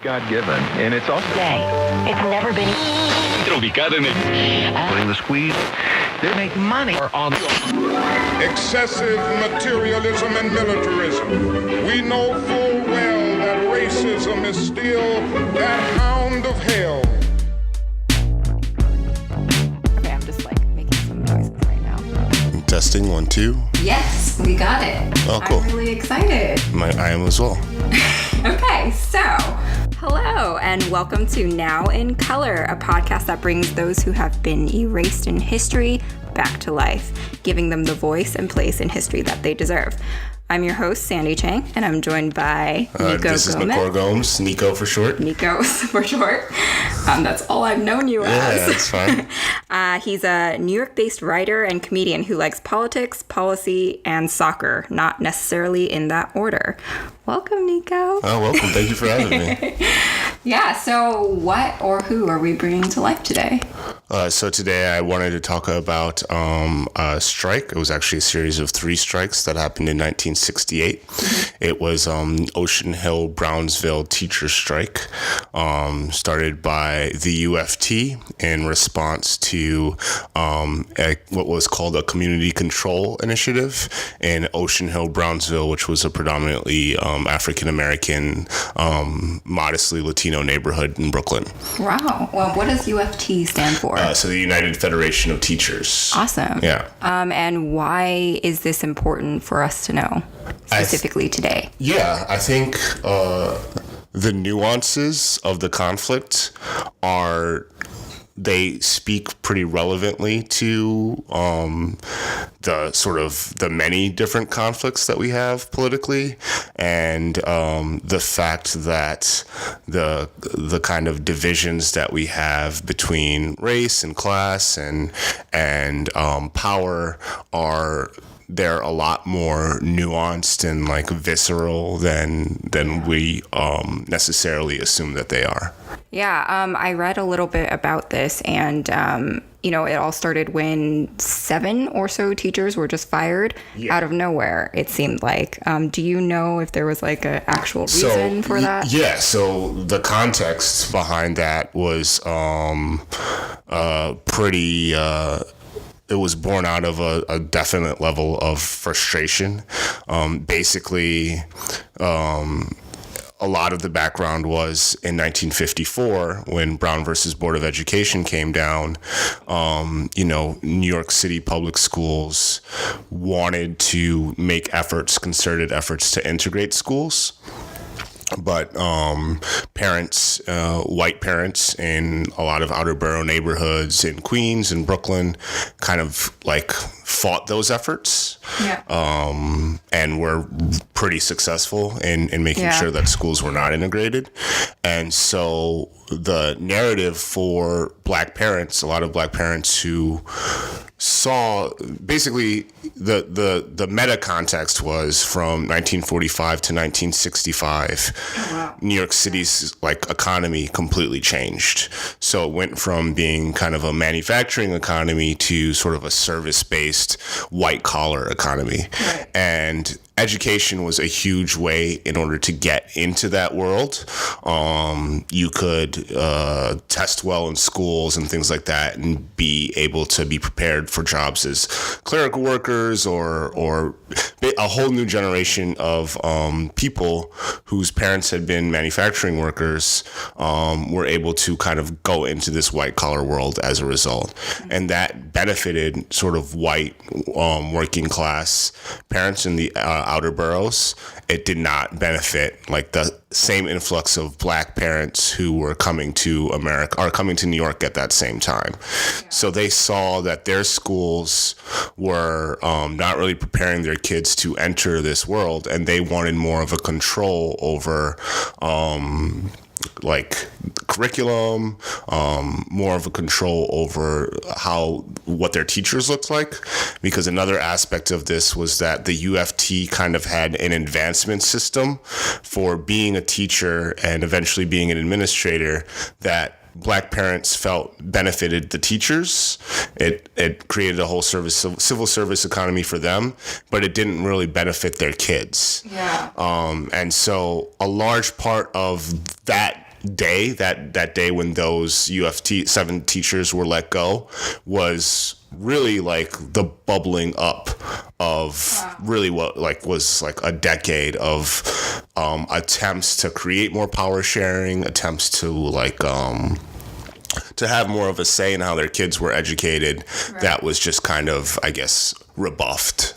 God-given, and it's also... It's never been... Putting the squeeze, they make money on... Excessive materialism and militarism. We know full well that racism is still that hound of hell. Okay, I'm just making some noises right now. Testing 1, 2. Yes, we got it. Oh, cool. I'm really excited. I am as well. Okay, so hello and welcome to Now in Color, a podcast that brings those who have been erased in history back to life, giving them the voice and place in history that they deserve. I'm your host, Sandie Chang, and I'm joined by Nekoro Gomes. This is Nekoro Gomes, Nico for short. Nico for short. That's all I've known you as. Yeah, that's fine. He's a New York-based writer and comedian who likes politics, policy, and soccer, not necessarily in that order. Welcome, Nico. Oh, welcome. Thank you for having me. Yeah, so what or who are we bringing to life today? So today I wanted to talk about a strike. It was actually a series of 3 strikes that happened in 1968. It was Ocean Hill-Brownsville Teachers Strike, started by the UFT in response to what was called a community control initiative in Ocean Hill-Brownsville, which was a predominantly African-American, modestly Latino neighborhood in Brooklyn. Wow. Well, what does UFT stand for? So the United Federation of Teachers. Awesome. Yeah. And why is this important for us to know specifically today? Yeah, I think the nuances of the conflict they speak pretty relevantly to the many different conflicts that we have politically, and the fact that the kind of divisions that we have between race and class and power they're a lot more nuanced and visceral than we necessarily assume that they are. Yeah, I read a little bit about this, and it all started when 7 or so teachers were just fired out of nowhere, it seemed like. Do you know if there was an actual reason for that? Yeah, so the context behind that was pretty... it was born out of a definite level of frustration. Basically, a lot of the background was in 1954 when Brown versus Board of Education came down. New York City public schools wanted to make concerted efforts to integrate schools. But parents, white parents in a lot of outer borough neighborhoods in Queens and Brooklyn kind of fought those efforts. Yeah. And were pretty successful in making sure that schools were not integrated. And so the narrative for black parents, a lot of black parents who saw basically the meta context was from 1945 to 1965. Oh, wow. New York City's economy completely changed. So it went from being kind of a manufacturing economy to sort of a service-based white collar economy. Right. And education was a huge way in order to get into that world. You could test well in schools and things like that and be able to be prepared for jobs as clerical workers or a whole new generation of people whose parents had been manufacturing workers were able to kind of go into this white collar world as a result. And that benefited sort of white working class parents in the outer boroughs. It did not benefit the same influx of black parents who were coming to New York at that same time. Yeah. So they saw that their schools were not really preparing their kids to enter this world, and they wanted more of a control over curriculum, more of a control over what their teachers looked like. Because another aspect of this was that the UFT kind of had an advancement system for being a teacher and eventually being an administrator that black parents felt benefited the teachers. It created a whole civil service economy for them, but it didn't really benefit their kids. Yeah. And so a large part of that day, that day when those UFT 7 teachers were let go, was really like the bubbling up of really what like was like a decade of attempts to create more power sharing, attempts to like to have more of a say in how their kids were educated. Right. That was just kind of, I guess, rebuffed.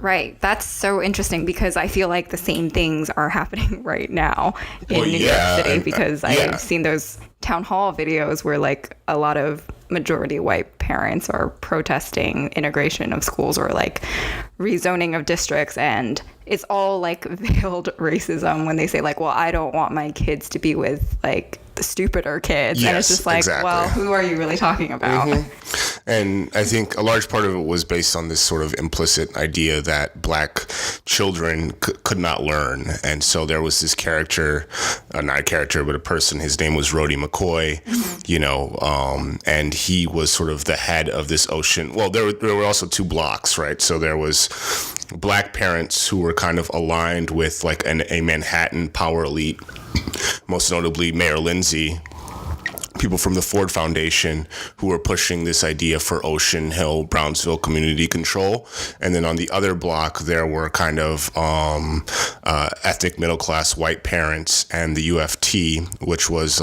Right. That's so interesting because I feel like the same things are happening right now in New York City because I've seen those town hall videos where like a lot of majority white parents are protesting integration of schools or like rezoning of districts, and it's all like veiled racism when they say like, well, I don't want my kids to be with like the stupider kids. Yes, and it's just like, exactly. Well, who are you really talking about? Mm-hmm. And I think a large part of it was based on this sort of implicit idea that black children could not learn. And so there was this character, not a character, but a person, his name was Rhodey McCoy, you know, and he was sort of the head of this ocean. Well, there were also 2 blocks, right? So there was black parents who were kind of aligned with like a Manhattan power elite, most notably Mayor Lindsay, people from the Ford Foundation who were pushing this idea for Ocean Hill, Brownsville community control. And then on the other block, there were kind of ethnic middle-class white parents and the UFT, which was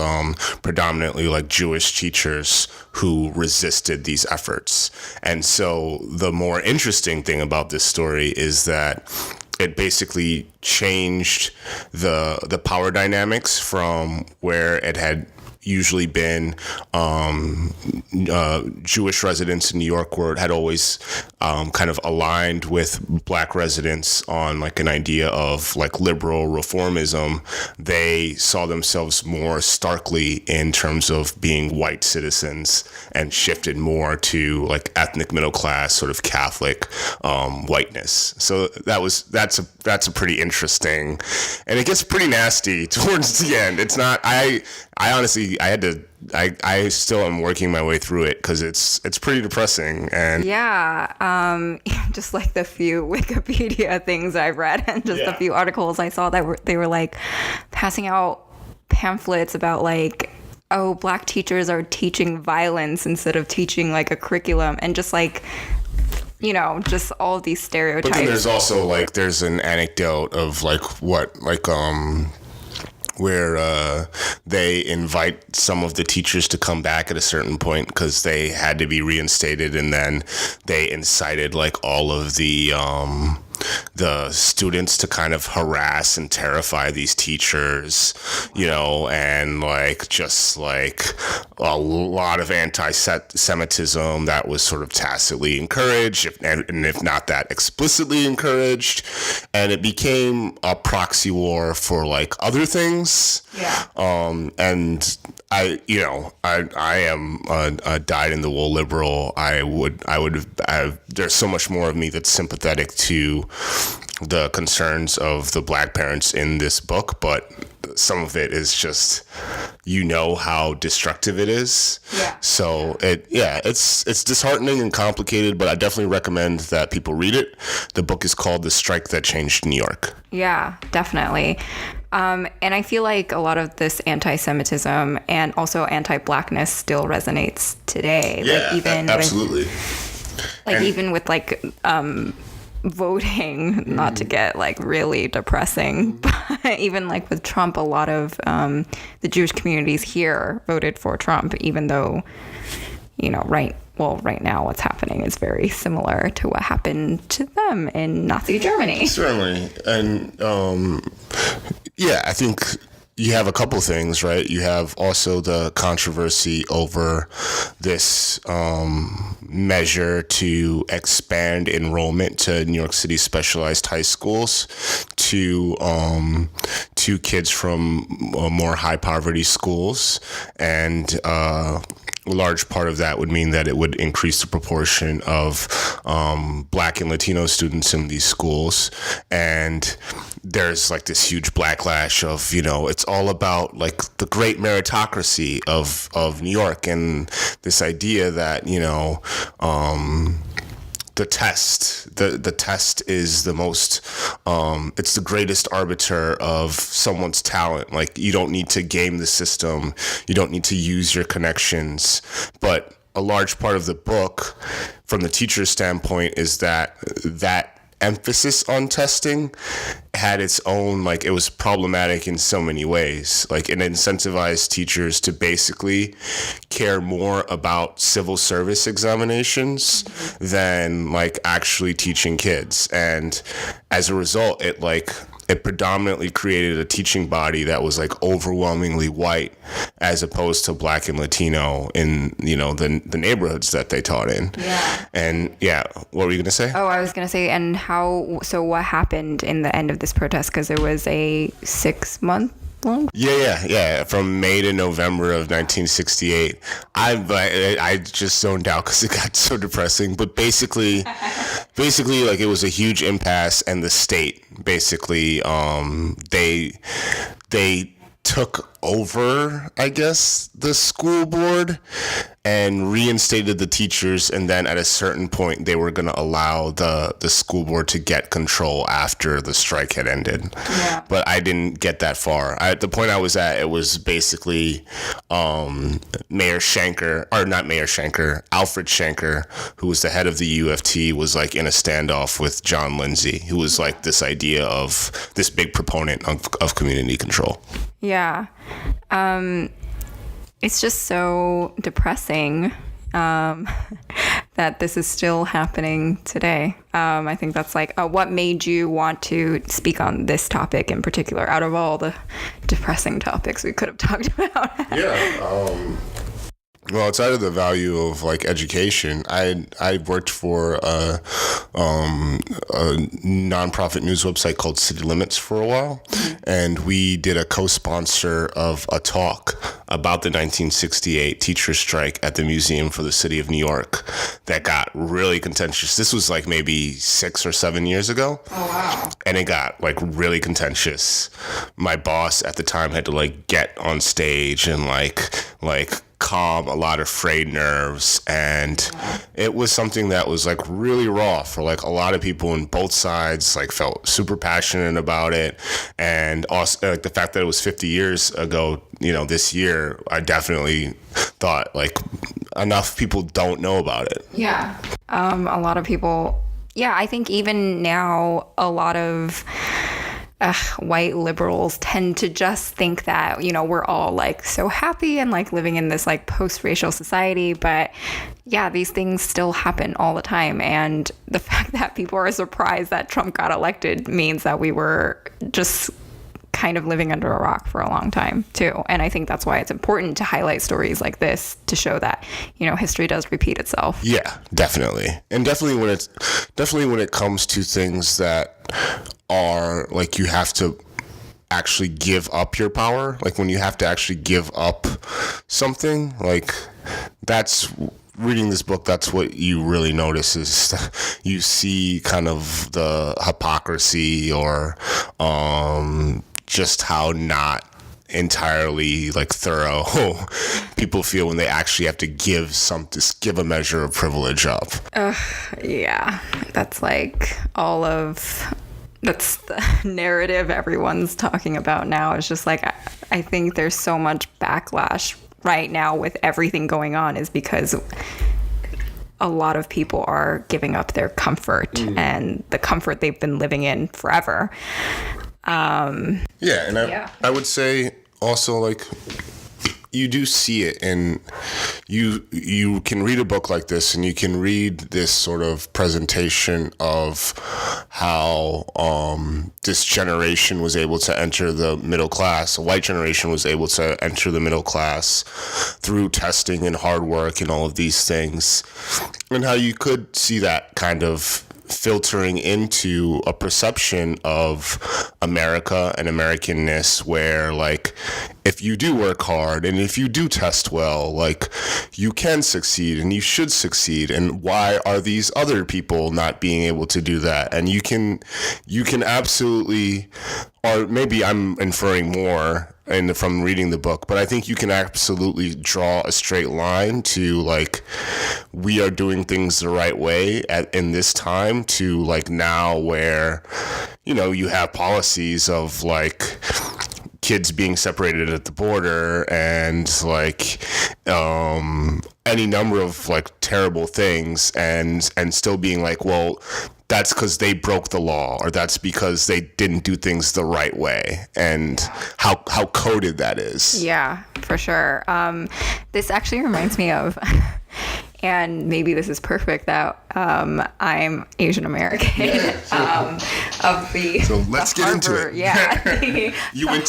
predominantly like Jewish teachers who resisted these efforts. And so the more interesting thing about this story is that it basically changed the power dynamics from where it had usually been Jewish residents in New York where it had always kind of aligned with black residents on like an idea of like liberal reformism. They saw themselves more starkly in terms of being white citizens and shifted more to like ethnic middle class sort of Catholic whiteness. So that's a pretty interesting, and it gets pretty nasty towards the end. It's not, I honestly, I still am working my way through it because it's pretty depressing. And just like the few Wikipedia things I've read and just a few articles I saw that they were like passing out pamphlets about like, oh, black teachers are teaching violence instead of teaching like a curriculum, and just like, you know, just all of these stereotypes. But then there's also like, there's an anecdote of like what, like, where they invite some of the teachers to come back at a certain point because they had to be reinstated, and then they incited like all of the students to kind of harass and terrify these teachers, you know, and like just like a lot of anti-Semitism that was sort of tacitly encouraged, and if not that explicitly encouraged, and it became a proxy war for like other things. And I am a dyed-in-the-wool liberal. There's so much more of me that's sympathetic to the concerns of the black parents in this book, but some of it is just, you know, how destructive it is. So it's disheartening and complicated, but I definitely recommend that people read it. The book is called The Strike That Changed New York. Yeah, definitely. And I feel like a lot of this anti-Semitism and also anti-Blackness still resonates today. Yeah, like even absolutely. Even with like voting, not to get like really depressing, but even like with Trump, a lot of the Jewish communities here voted for Trump, even though, you know, right now what's happening is very similar to what happened to them in Nazi Germany. Certainly. And I think you have a couple things, right? You have also the controversy over this measure to expand enrollment to New York City specialized high schools to kids from more high poverty schools. And a large part of that would mean that it would increase the proportion of Black and Latino students in these schools. And there's like this huge backlash of, you know, it's all about like the great meritocracy of New York, and this idea that, you know, the test. The test is the most, it's the greatest arbiter of someone's talent. Like, you don't need to game the system. You don't need to use your connections. But a large part of the book, from the teacher's standpoint, is that emphasis on testing had its own, like, it was problematic in so many ways. Like, it incentivized teachers to basically care more about civil service examinations than, like, actually teaching kids. And as a result, it predominantly created a teaching body that was, like, overwhelmingly white, as opposed to Black and Latino in, the neighborhoods that they taught in. Yeah. And what were you going to say? Oh, I was going to say, and so what happened in the end of this protest? Because it was a 6-month long? Yeah. From May to November of 1968. I just zoned out because it got so depressing. But basically, like, it was a huge impasse, and the state basically, they took over, I guess, the school board and reinstated the teachers, and then at a certain point they were going to allow the school board to get control after the strike had ended. Yeah. But I didn't get that far. At the point I was at, it was basically Alfred Schenker, who was the head of the UFT, was, like, in a standoff with John Lindsay, who was, like, this idea of this big proponent of community control. Yeah. It's just so depressing that this is still happening today. I think that's, like, what made you want to speak on this topic in particular, out of all the depressing topics we could have talked about? Well, outside of the value of, like, education, I worked for a nonprofit news website called City Limits for a while, and we did a co-sponsor of a talk about the 1968 Teachers Strike at the Museum for the City of New York that got really contentious. This was, like, maybe 6 or 7 years ago. Oh, wow. And it got, like, really contentious. My boss at the time had to, like, get on stage and like calm a lot of frayed nerves, and it was something that was, like, really raw for, like, a lot of people on both sides, like, felt super passionate about it. And also, like, the fact that it was 50 years ago, this year, I definitely thought, like, enough people don't know about it. Yeah. A lot of people, I think even now, a lot of white liberals tend to just think that, we're all, like, so happy and, like, living in this, like, post-racial society. But these things still happen all the time. And the fact that people are surprised that Trump got elected means that we were just kind of living under a rock for a long time too. And I think that's why it's important to highlight stories like this to show that, history does repeat itself. Yeah, definitely. And definitely when it comes to things that are, like, you have to actually give up your power, like when you have to actually give up something, like, that's reading this book, that's what you really notice, is you see kind of the hypocrisy or just how not entirely, like, thorough people feel when they actually have to give a measure of privilege up. Yeah, that's, like, that's the narrative everyone's talking about now. It's just, like, I think there's so much backlash right now with everything going on is because a lot of people are giving up their comfort and the comfort they've been living in forever. I would say also, like, you do see it, and you can read a book like this, and you can read this sort of presentation of how this generation was able to enter the middle class, a white generation was able to enter the middle class through testing and hard work and all of these things, and how you could see that kind of filtering into a perception of America and Americanness where, like, if you do work hard and if you do test well, like, you can succeed and you should succeed, and why are these other people not being able to do that? And you can absolutely, or maybe I'm inferring more, and from reading the book, but I think you can absolutely draw a straight line to like we are doing things the right way in this time to like now where you have policies of like kids being separated at the border and like any number of like terrible things and still being like, well, that's because they broke the law, or that's because they didn't do things the right way, and how coded that is. Yeah, for sure. This actually reminds me of, and maybe this is perfect, that I'm Asian American. Of the so let's get Harvard, into it. Yeah. You went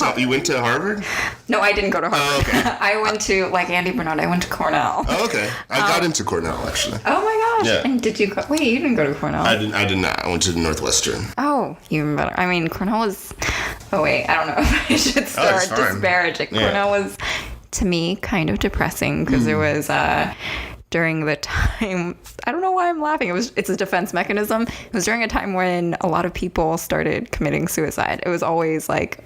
to Harvard? No, I didn't go to Harvard. Oh, okay. I went to, like Andy Bernard, I went to Cornell. Oh, okay. I got into Cornell actually. Oh my gosh. Yeah. And did you wait, you didn't go to Cornell? I did not. I went to Northwestern. Oh, even better. I mean, Cornell was, I don't know if I should start it's fine. disparaging. Yeah. Cornell was, to me, kind of depressing because it was during the time, I don't know why I'm laughing. It's a defense mechanism. It was during a time when a lot of people started committing suicide. It was always like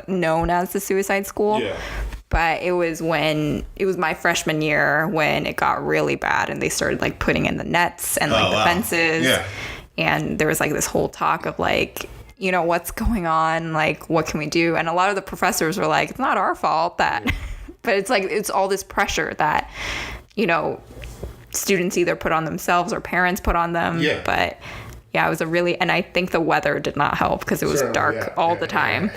known as the suicide school. Yeah. But it was my freshman year when it got really bad and they started like putting in the nets and like the fences. Yeah. And there was like this whole talk of like, what's going on? Like, what can we do? And a lot of the professors were like, it's not our fault that, but it's like, it's all this pressure that, students either put on themselves or parents put on them. Yeah. But yeah, it was and I think the weather did not help because it was dark all the time.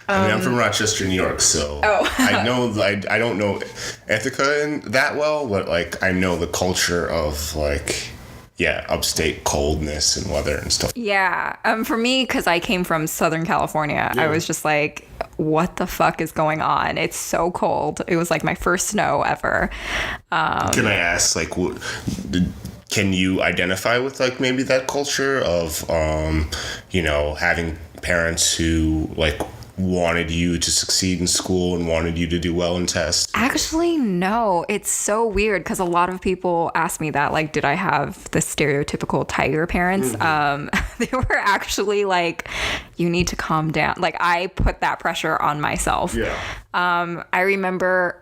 I mean, I'm from Rochester, New York, so I know I don't know Ithaca that well, but like I know the culture of like upstate coldness and weather and stuff. Yeah, for me, because I came from Southern California, I was just like, what the fuck is going on? It's so cold. It was like my first snow ever. Can I ask, like, can you identify with like maybe that culture of having parents who like wanted you to succeed in school and wanted you to do well in tests? Actually, no. It's so weird because a lot of people ask me that, like, did I have the stereotypical tiger parents? They were actually like, you need to calm down. Like, I put that pressure on myself. Yeah. I remember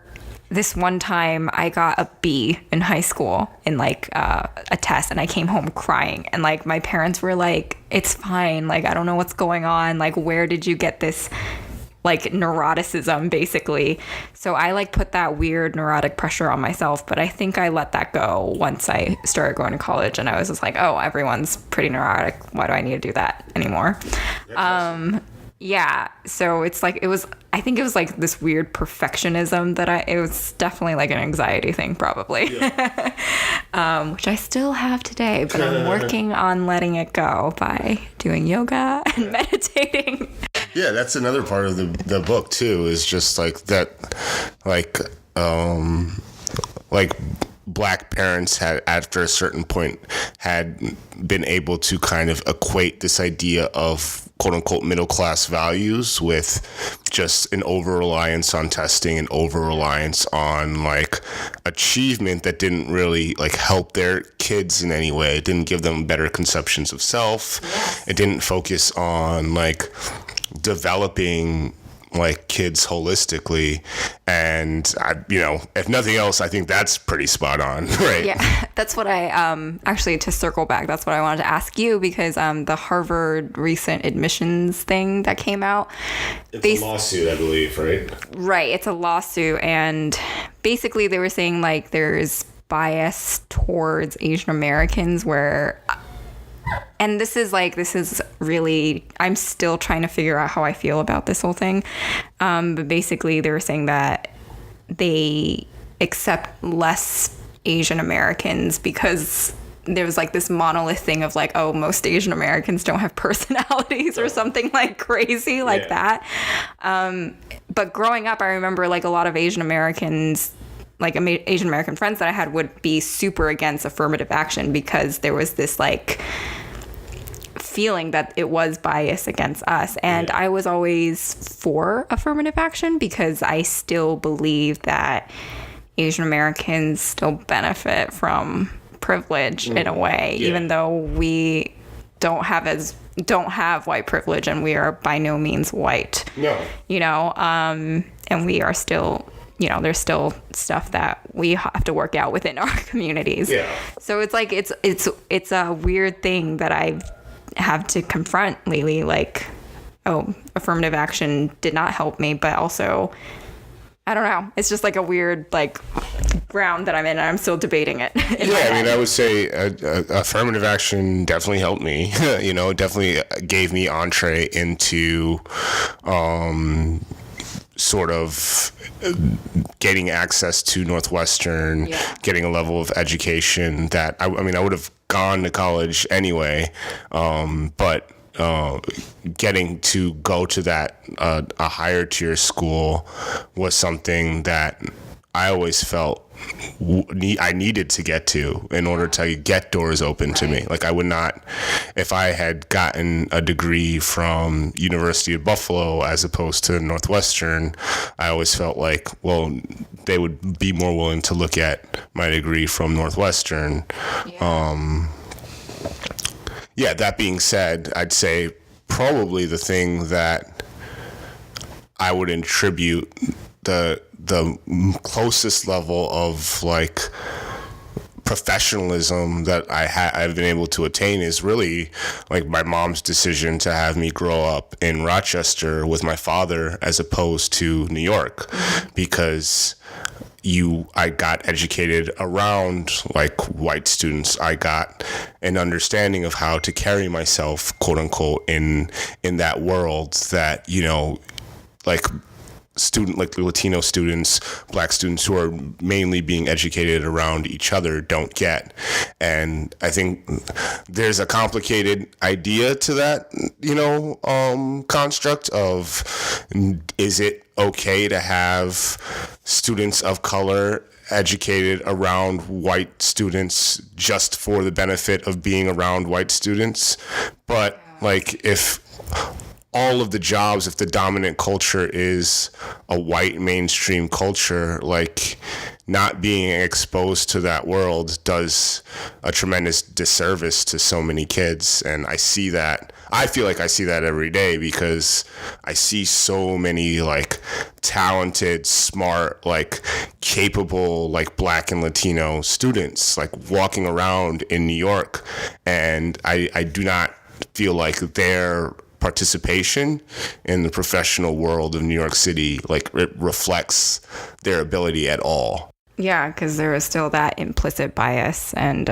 this one time I got a B in high school in like a test, and I came home crying, and like my parents were like, it's fine, like I don't know what's going on, like where did you get this like neuroticism basically. So I like put that weird neurotic pressure on myself, but I think I let that go once I started going to college, and I was just like, oh, everyone's pretty neurotic, why do I need to do that anymore? Yeah, so it's like I think it was like this weird perfectionism that it was definitely like an anxiety thing probably. Yeah. Which I still have today, but I'm working on letting it go by doing yoga and meditating. Yeah, that's another part of the book too, is just like that, like Black parents had, after a certain point, had been able to kind of equate this idea of quote unquote middle class values with just an over reliance on testing and over reliance on like achievement that didn't really like help their kids in any way. It didn't give them better conceptions of self. Yes. It didn't focus on like developing like kids holistically, and if nothing else, I think that's pretty spot on, right? Yeah, that's what I actually, to circle back, that's what I wanted to ask you, because the Harvard recent admissions thing that came out, it's a lawsuit, I believe, right? Right, it's a lawsuit, and basically they were saying like there's bias towards Asian Americans where. And this is really, I'm still trying to figure out how I feel about this whole thing. But basically they were saying that they accept less Asian Americans because there was like this monolith thing of like, oh, most Asian Americans don't have personalities or something like crazy like that. But growing up, I remember like a lot of Asian Americans, like Asian American friends that I had, would be super against affirmative action because there was this like feeling that it was bias against us. And I was always for affirmative action because I still believe that Asian Americans still benefit from privilege in a way, even though we don't have as don't have white privilege, and we are by no means white. No. And we are still, there's still stuff that we have to work out within our communities. Yeah. So it's like it's a weird thing that I have to confront lately. Like, affirmative action did not help me, but also, I don't know. It's just like a weird ground that I'm in, and I'm still debating it. I would say affirmative action definitely helped me. Definitely gave me entree into sort of getting access to Northwestern, getting a level of education that I would have gone to college anyway, but getting to go to that a higher tier school was something that I always felt I needed to get to in order to get doors open to me. Like, I would not, if I had gotten a degree from University of Buffalo as opposed to Northwestern, I always felt like, well, they would be more willing to look at my degree from Northwestern. That being said, I'd say probably the thing that I would attribute the closest level of professionalism that I've been able to attain is really my mom's decision to have me grow up in Rochester with my father as opposed to New York, because I got educated around white students. I got an understanding of how to carry myself, quote unquote, in that world that, Latino students, black students who are mainly being educated around each other don't get. And I think there's a complicated idea to that, construct of, is it okay to have students of color educated around white students just for the benefit of being around white students? But if all of the jobs, if the dominant culture is a white mainstream culture, not being exposed to that world does a tremendous disservice to so many kids. And I see that. I feel like I see that every day, because I see so many talented, smart, capable, black and Latino students walking around in New York. And I do not feel like their participation in the professional world of New York City it reflects their ability at all. Yeah, because there is still that implicit bias, and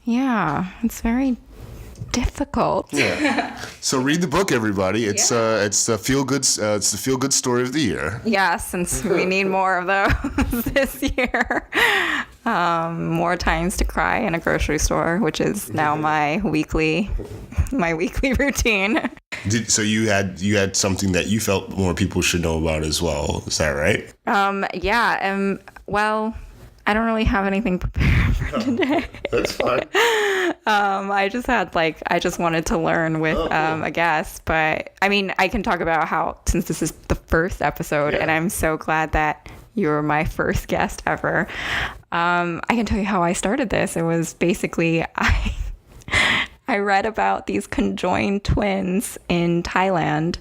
it's very difficult. Yeah. So read the book, everybody. It's the feel good story of the year. Yeah, since we need more of those this year. More times to cry in a grocery store, which is now my weekly routine. So you had something that you felt more people should know about as well. Is that right? Well, I don't really have anything prepared for today. That's fine. I just had I just wanted to learn with a guest, but I can talk about how, since this is the first episode, and I'm so glad that you were my first guest ever. I can tell you how I started this. It was basically I read about these conjoined twins in Thailand,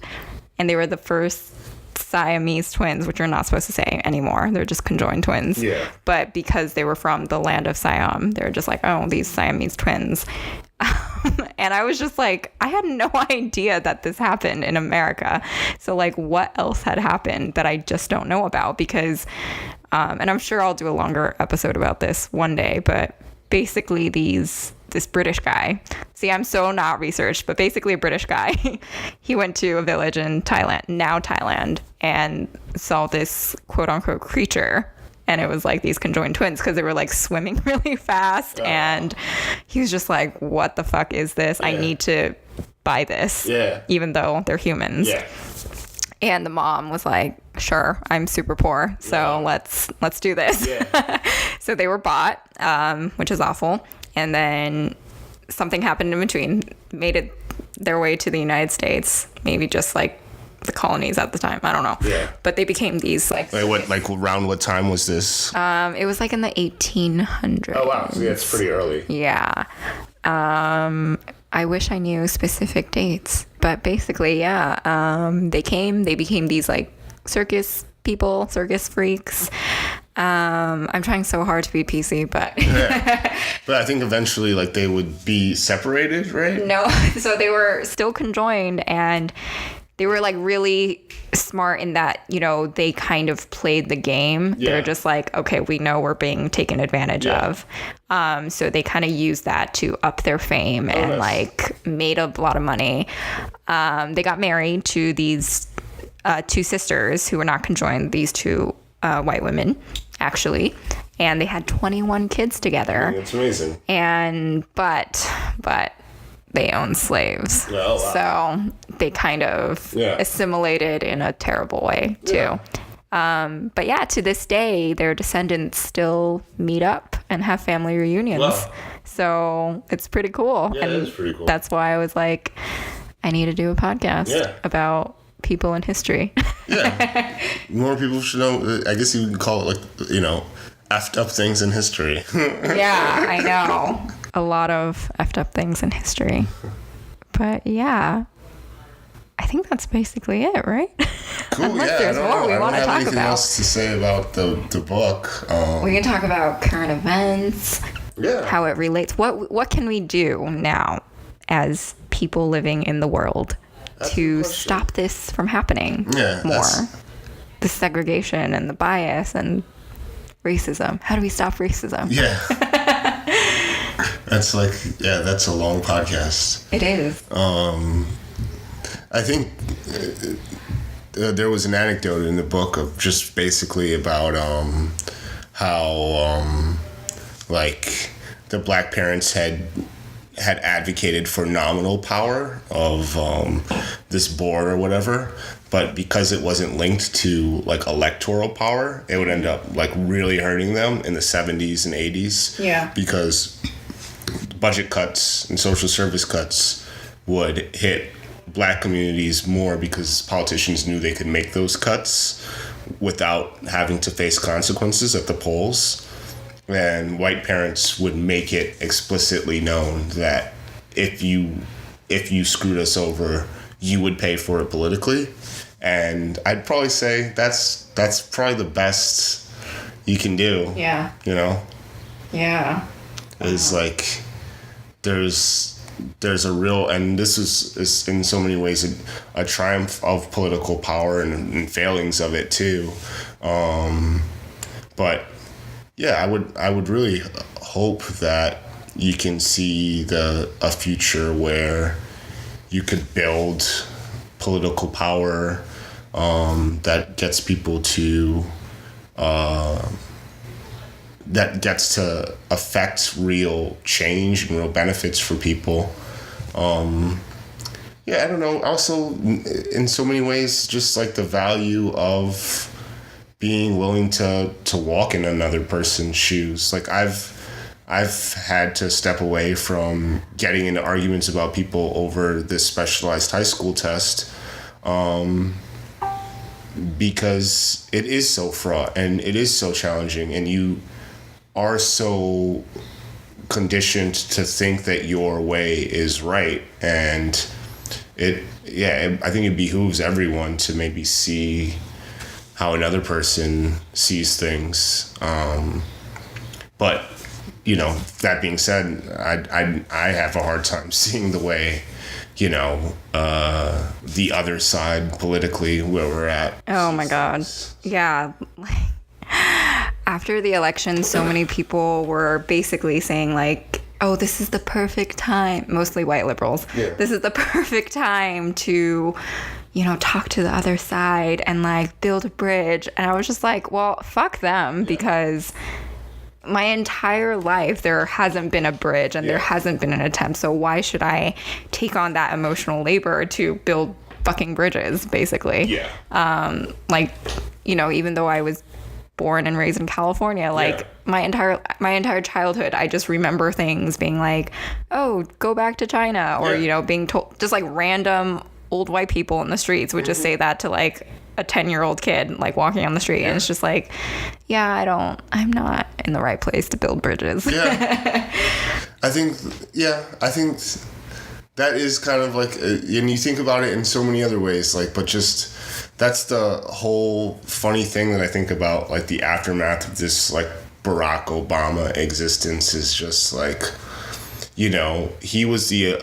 and they were the first Siamese twins, which you're not supposed to say anymore. They're just conjoined twins. Yeah. But because they were from the land of Siam, they're just these Siamese twins. And I was just I had no idea that this happened in America. So what else had happened that I just don't know about? Because, and I'm sure I'll do a longer episode about this one day, but basically this British guy, see, I'm so not researched, but basically a British guy, he went to a village in Thailand, and saw this quote unquote creature. And it was these conjoined twins, because they were swimming really fast. And he was just what the fuck is this? Yeah. I need to buy this, even though they're humans. Yeah. And the mom was sure, I'm super poor, so let's do this. Yeah. So they were bought, which is awful. And then something happened in between, made it their way to the United States, maybe just the colonies at the time. I don't know. Yeah. But they became these around what time was this? It was in the 1800s. Oh wow. So it's pretty early. Yeah. I wish I knew specific dates, but basically, they became these like circus people, circus freaks. I'm trying so hard to be PC, but but I think eventually like they would be separated, right? No, so they were still conjoined, and they were like really smart in that, you know, they kind of played the game. Yeah. They're just like, okay, we know we're being taken advantage of. So they kind of used that to up their fame and like made a lot of money. They got married to these two sisters who were not conjoined, these two white women, actually. And they had 21 kids together. That's amazing. And, but they owned slaves. Oh, wow. So they kind of assimilated in a terrible way too. Yeah. But yeah, to this day, their descendants still meet up and have family reunions. Wow. So it's pretty cool. Yeah, and it is pretty cool. That's why I was like, I need to do a podcast about people in history. Yeah. More people should know. I guess you can call it like, you know, effed up things in history. Yeah, I know. A lot of effed up things in history. But yeah, I think that's basically it, right? Cool. Unless there's more we want to talk about. I don't have anything else to say about the book. We can talk about current events. Yeah. How it relates. What can we do now as people living in the world to stop this from happening more? The segregation and the bias and racism. How do we stop racism? Yeah. That's like, that's a long podcast. It is. I think there was an anecdote in the book of just basically about how like the black parents had advocated for nominal power of this board or whatever, but because it wasn't linked to like electoral power, it would end up like really hurting them in the 70s and 80s. Yeah. Because budget cuts and social service cuts would hit black communities more because politicians knew they could make those cuts without having to face consequences at the polls. And white parents would make it explicitly known that if you screwed us over, you would pay for it politically. And I'd probably say that's probably the best you can do. Yeah. You know? Yeah. It's like there's a real, and this is in so many ways a triumph of political power and failings of it too. But yeah, I would really hope that you can see a future where you could build political power that gets people to that gets to affect real change and real benefits for people. I don't know. Also, in so many ways, just like the value of being willing to walk in another person's shoes. Like I've had to step away from getting into arguments about people over this specialized high school test, because it is so fraught and it is so challenging, and you are so conditioned to think that your way is right. And I think it behooves everyone to maybe see how another person sees things. But, you know, that being said, I have a hard time seeing the way, you know, the other side politically where we're at. Oh my God. Yeah. After the election, so many people were basically saying like, oh, this is the perfect time, mostly white liberals. Yeah. This is the perfect time to, you know, talk to the other side and like build a bridge. And I was just like, well, fuck them, because my entire life there hasn't been a bridge and there hasn't been an attempt. So why should I take on that emotional labor to build fucking bridges, basically? Yeah. Like, you know, even though I was born and raised in California, like my entire childhood, I just remember things being like, oh, go back to China, or you know, being told, just like random old white people in the streets would just say that to like a 10-year-old kid like walking on the street, and it's just like, I'm not in the right place to build bridges. I think that is kind of like, and you think about it in so many other ways, like, but just, that's the whole funny thing that I think about, like, the aftermath of this, like, Barack Obama existence is just, like, you know, he was the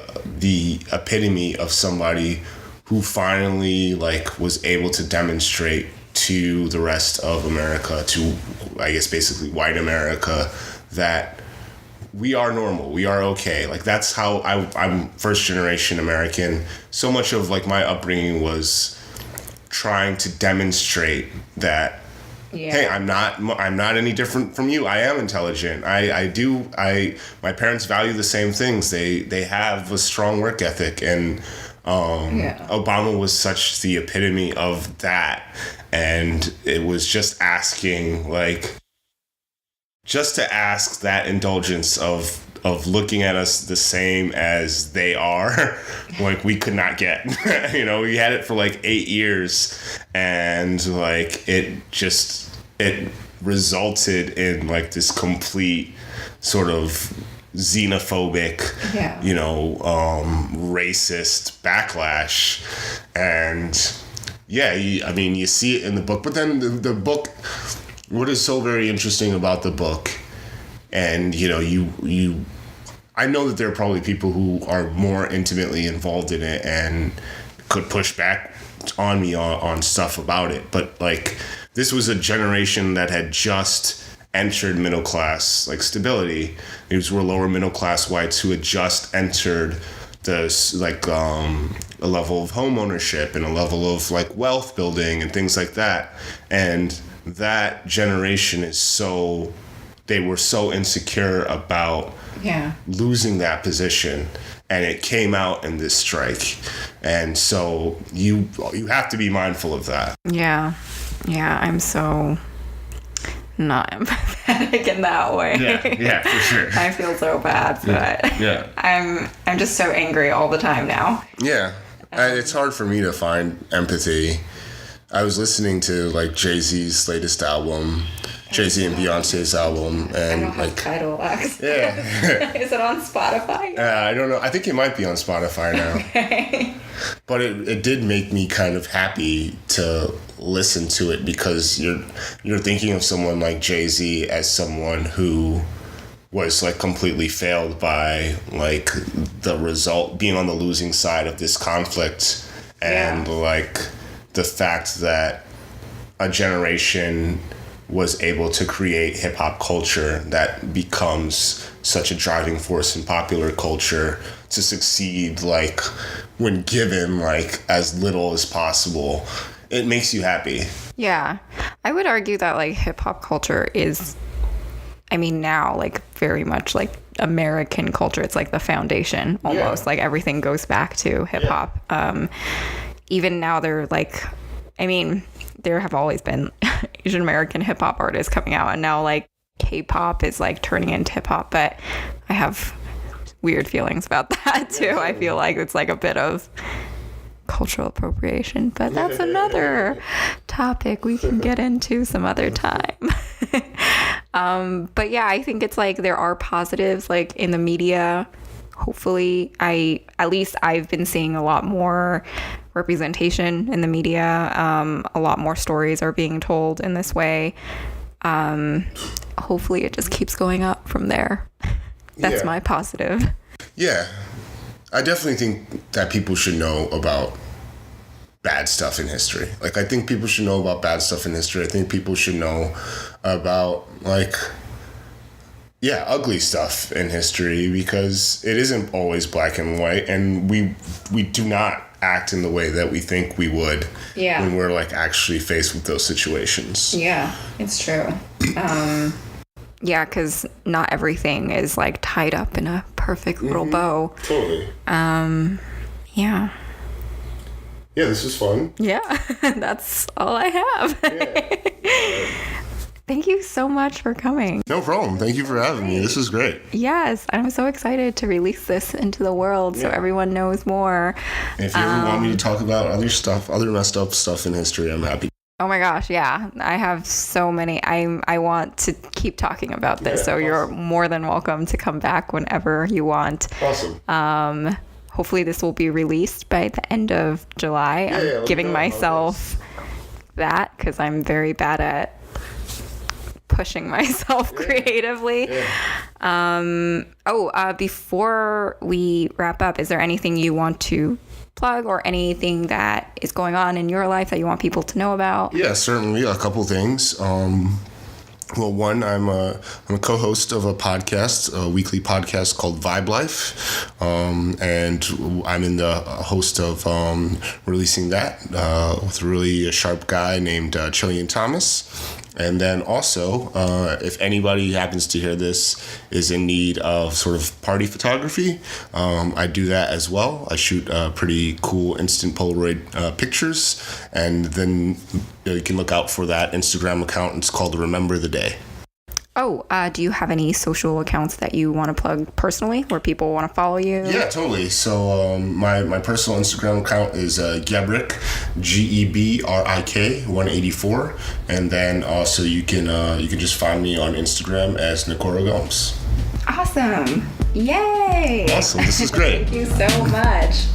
epitome of somebody who finally, like, was able to demonstrate to the rest of America, to, I guess, basically white America, that we are normal, we are okay. Like, that's how I'm first generation American. So much of, like, my upbringing was trying to demonstrate that, hey, I'm not any different from you. I am intelligent. My parents value the same things. They have a strong work ethic, and Obama was such the epitome of that. And it was just asking, like, just to ask that indulgence of looking at us the same as they are, like, we could not get. You know, we had it for like 8 years, and like it resulted in like this complete sort of xenophobic, you know, racist backlash. And I mean, you see it in the book, but then the book, what is so very interesting about the book, and, you know, I know that there are probably people who are more intimately involved in it and could push back on me on stuff about it, but, like, this was a generation that had just entered middle class, like, stability. These were lower middle class whites who had just entered this, like, a level of home ownership and a level of, like, wealth building and things like that. And that generation they were so insecure about losing that position, and it came out in this strike. And so you have to be mindful of that. Yeah, I'm so not empathetic in that way. Yeah, for sure. I feel so bad, but I'm just so angry all the time now. Yeah, it's hard for me to find empathy. I was listening to, like, Jay-Z's latest album, Jay-Z and Beyonce's album, and, I don't like, have Tidal access. Yeah. Is it on Spotify? I don't know. I think it might be on Spotify now. Okay. But it did make me kind of happy to listen to it, because you're thinking of someone like Jay-Z as someone who was, like, completely failed by, like, the result, being on the losing side of this conflict, and like the fact that a generation was able to create hip-hop culture that becomes such a driving force in popular culture to succeed, like, when given, like, as little as possible. It makes you happy. Yeah. I would argue that, like, hip-hop culture is, I mean, now, like, very much, like, American culture. It's, like, the foundation, almost. Like, everything goes back to hip-hop. Even now, they're, like, I mean, there have always been Asian American hip hop artists coming out, and now, like, K-pop is, like, turning into hip hop, but I have weird feelings about that too. I feel like it's, like, a bit of cultural appropriation, but that's another topic we can get into some other time. But yeah, I think it's, like, there are positives, like, in the media. Hopefully, I've been seeing a lot more representation in the media. A lot more stories are being told in this way. Hopefully it just keeps going up from there. That's my positive. Yeah. I definitely think that people should know about bad stuff in history. Like, I think people should know about bad stuff in history. I think people should know about, like, ugly stuff in history, because it isn't always black and white, and we do not act in the way that we think we would when we're, like, actually faced with those situations. Yeah, it's true. Because not everything is, like, tied up in a perfect little bow. Totally. Yeah, this was fun. Yeah, that's all I have. Thank you so much for coming. No problem. Thank you for having me. This was great. Yes, I'm so excited to release this into the world so everyone knows more. If you ever want me to talk about other messed up stuff in history, I'm happy. Oh my gosh, yeah. I have so many. I want to keep talking about this, so awesome. You're more than welcome to come back whenever you want. Awesome. hopefully this will be released by the end of July. I'm giving myself that because I'm very bad at pushing myself creatively. Before we wrap up, is there anything you want to plug or anything that is going on in your life that you want people to know about? Yeah, certainly. A couple things. Well, one, I'm a co-host of a podcast, a weekly podcast called Vibe Life, and I'm in the host of releasing that with a really sharp guy named Chillian Thomas. And then also, if anybody happens to hear this is in need of sort of party photography, I do that as well. I shoot pretty cool instant Polaroid pictures, and then you can look out for that Instagram account. It's called Remember the Day. Do you have any social accounts that you want to plug personally where people want to follow you? Yeah, totally. So my personal Instagram account is Gebrik, Gebrik 184, and then also you can just find me on Instagram as Nekoro Gomes. Awesome! Yay! Awesome! This is great. Thank you so much.